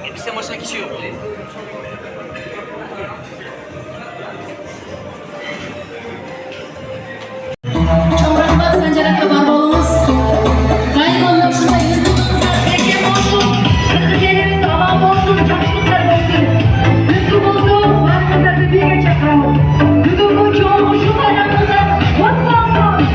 Elbise başına geçiyor. Çamurumbat Sancarak'la Barbalımız. Kaybolmak şuradayız. Ege olsun. Kırklarımız alan olsun. Çarşılıklar olsun. Lütfum olsun. Varımızda bir geçe kalmaz. Lütfumun çoğu şu aramızda. Mutlu olsun.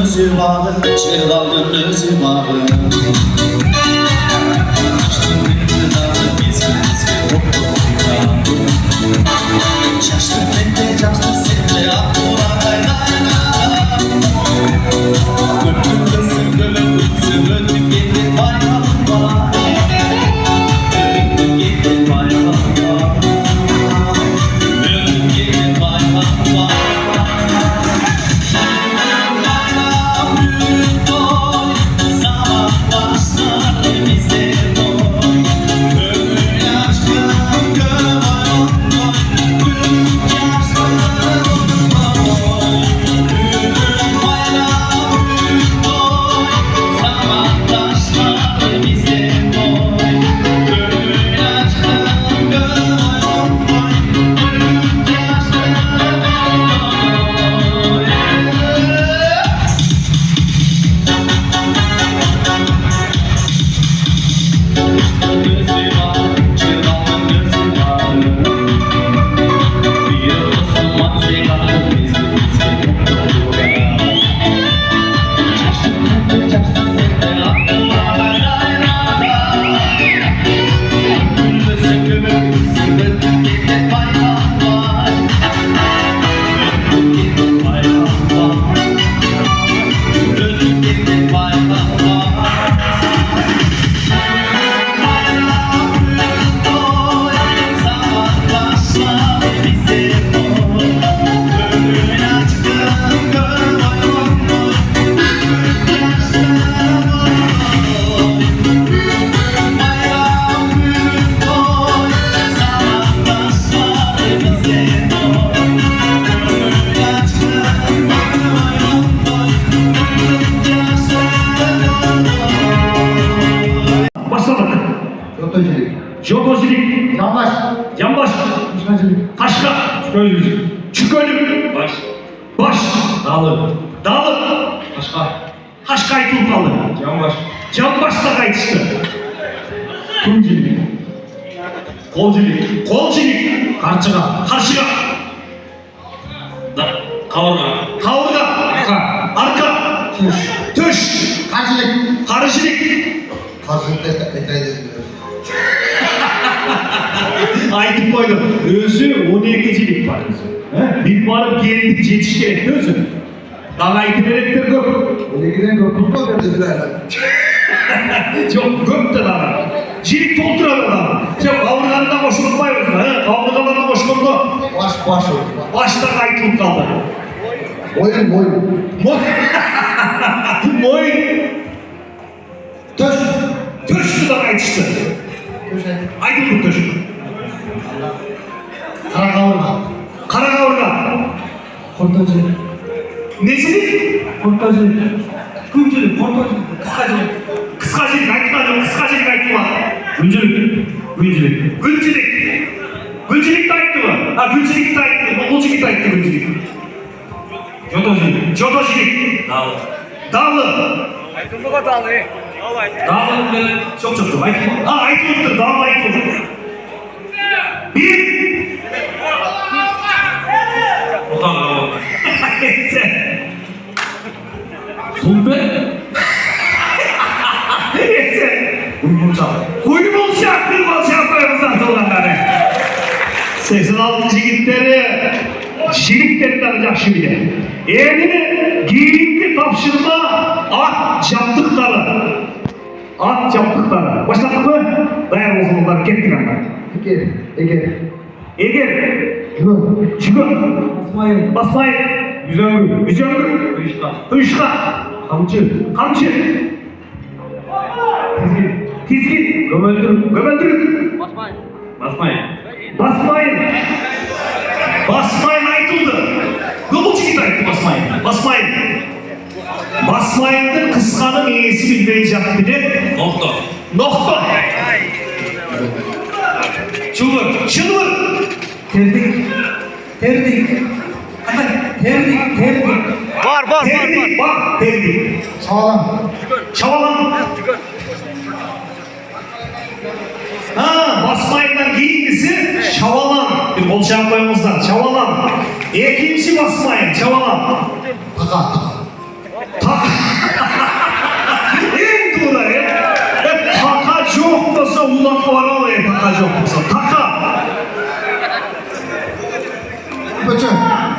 Özüm ağı, çıraldın özüm ağı. Açtın beni dağı, bizgi mutlu oynadın. Şaştın bende, cansın sende, aklıma kaynana. Öptüm kızım, öptüm, öptüm geldin bayramıma. Öptüm geldin bayramıma. Öptüm geldin bayramıma. Jokocilik, Yanbaş, yanbaş, Kuşmacılık, kaşka, çükölük, Baş, baş, dağlı, dağlı, kaşka, kaşkay turpalı, yanbaş, canbaş da kayıtıştı, kumcilik, kolcilik, kolcilik, karçıga, karşıga, kavurga, kavurga, arka, töş, karşılık, karıcılık, karşılık detay ediliyor. aytıp koydum. Özü 12'cilik var özü. Bir varıp geldik yetiş gerek özü. Daha aytip elektir köp. Öyle köpüz mü verdi filan? Çok köp de daha. Jilik tolduralım daha. Sen kavurlarına koşulmayız mı? Kavurlarına koşulma. Baş oldu. Başta aytılıp kaldı. Boyun. Moy. Moy. Töş. Töştü da aytıştı. Töşe. Aytılıp töş. Kara kavurma. Kara kavurlar. Kurtacı. Necilik? Kurtacı. Kümcülük. Kurtacı. Kıskacılık. Kıskacılık aytma. Kıskacılık aytma. Güncülük. Gülcülük de ayttı mı? Ha gülcülük de ayttı. Moğolculuk da ayttı gülcülük. Jotocülük. Jotocülük. Dağlı. Dağlı. Dağlı böyle çok çok çok. Aytma. Ha aytılıptır. Dağlı aytılıptır. Bir. Okan Dağlı. Neyse. Sulpe. Neyse. Uyumurçak. Kuyumulacak bir balçak koyamızdan dolanları. 86 jigitleri, jilikleri alacak şimdi. Eğer giyimli tapşırma at yaptıkları. At yaptıkları. Başladık mı? Dayan olsunlar, kettik anlar. Eger. Çıkın. Basmayın. Güzel. Işka. Kamçı. Tizgin. Gömöldürün. Basmayın. Basmayın aytıldı. Gömülçük ayttı basmayın. Basmayın'ın kıskanın iyisi bilmeyecek dedi. Nokta. Çılvır. Terdik. Var. Terdik. Sağlam. Çavalan. Basmayın'dan giyindisi şavalan. Bir bol şampuanımızdan şavalan. İkinci basmayın şavalan. Taka. En doğru ya. Taka çok olsa ulak var oraya taka çok olsa. Taka. Böçü.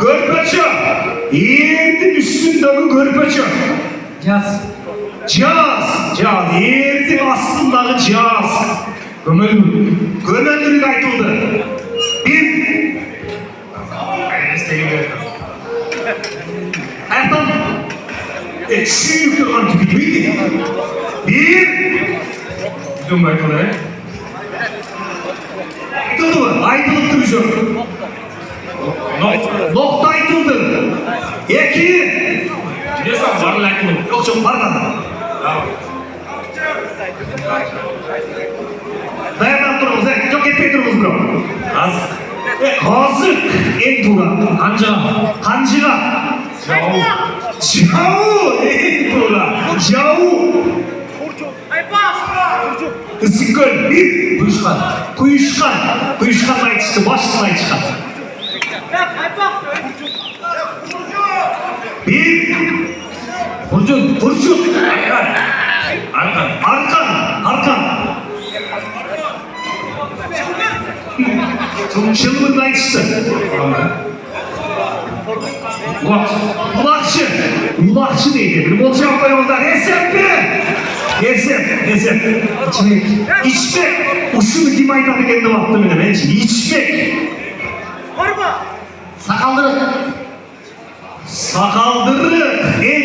Görpeçi. Yerdin üstündeki görpeçi. Caz. Caz. Yerdin aslındaki caz. Gömöldürük aytıldı. Bir. Ertan. Şu yukarıdan tüpü miydi? Bir. Güzel aytmadı. Aytıldı mı? Aytılıp duruşu. Nokta aytıldı. İki. Neyse var lakin. Yok çok pardon. Dayanıp durumuz. Çok etmek durumuz bro. Az. Kazık. En tura. Kancıga. Javu. En tura. Javu. Isıkıl. Bir. Kuyuşkan aytıştı. Baştan aytışkan. Bir. Burcun. Arkan. Çılgın aytıştı. Ulakçı neydi? Bir bol cevap koyamazlar. Esep. İçmek. Uşunu kim aytadı kendi baktım bile ben için. İçmek. Sakaldırık. Sakaldırık. En